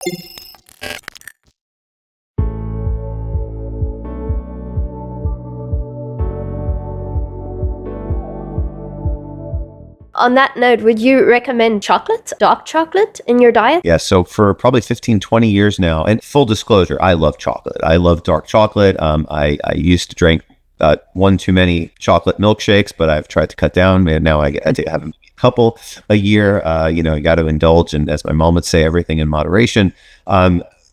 On that note, would you recommend chocolate, dark chocolate in your diet? Yeah, so for probably 15, 20 years now, and full disclosure, I love chocolate. I love dark chocolate. I used to drink one too many chocolate milkshakes, but I've tried to cut down. And now I have a couple a year. You got to indulge, and as my mom would say, everything in moderation.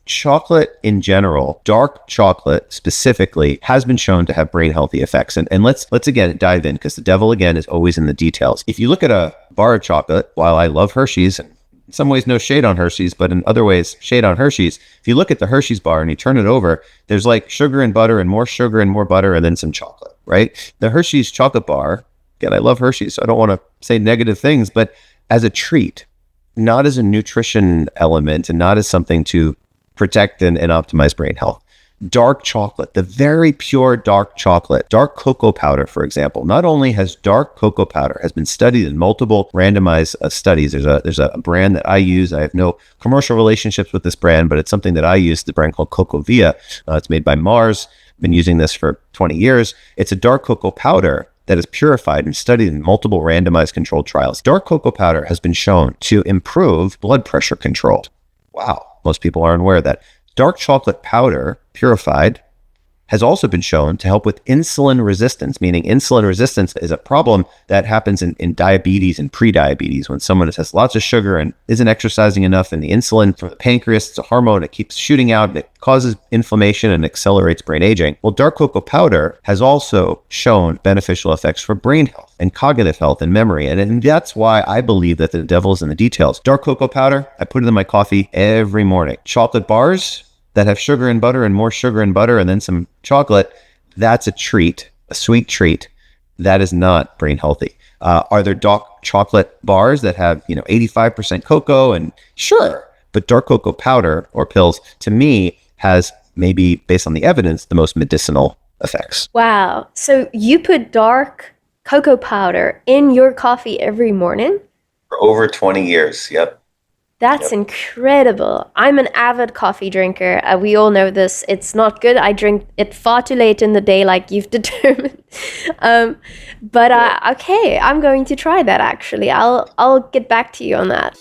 Chocolate in general, dark chocolate specifically, has been shown to have brain healthy effects. And let's again dive in, because the devil again is always in the details. If you look at a bar of chocolate, while I love Hershey's, and in some ways no shade on Hershey's, but in other ways shade on Hershey's, if you look at the Hershey's bar and you turn it over, there's like sugar and butter and more sugar and more butter and then some chocolate, right? The Hershey's chocolate bar, again, I love Hershey's, so I don't want to say negative things, but as a treat, not as a nutrition element and not as something to protect and optimize brain health. Dark chocolate, the very pure dark chocolate, dark cocoa powder, for example. Not only has dark cocoa powder has been studied in multiple randomized studies. There's a brand that I use. I have no commercial relationships with this brand, but it's something that I use, the brand called CocoaVia. It's made by Mars. I've been using this for 20 years. It's a dark cocoa powder that is purified and studied in multiple randomized controlled trials. Dark cocoa powder has been shown to improve blood pressure control. Wow. Most people aren't aware of that. Dark chocolate powder, purified, has also been shown to help with insulin resistance, meaning insulin resistance is a problem that happens in diabetes and pre-diabetes when someone has lots of sugar and isn't exercising enough, and the insulin from the pancreas, it's a hormone, it keeps shooting out and it causes inflammation and accelerates brain aging. Well, dark cocoa powder has also shown beneficial effects for brain health and cognitive health and memory. And that's why I believe that the devil is in the details. Dark cocoa powder, I put it in my coffee every morning. Chocolate bars that have sugar and butter and more sugar and butter and then some chocolate, that's a treat, a sweet treat. That is not brain healthy. Are there dark chocolate bars that have 85% cocoa? And sure, but dark cocoa powder or pills, to me, has maybe, based on the evidence, the most medicinal effects. Wow. So you put dark cocoa powder in your coffee every morning? For over 20 years, yep. That's incredible. I'm an avid coffee drinker. We all know this. It's not good. I drink it far too late in the day, like you've determined. Okay, I'm going to try that actually. I'll get back to you on that.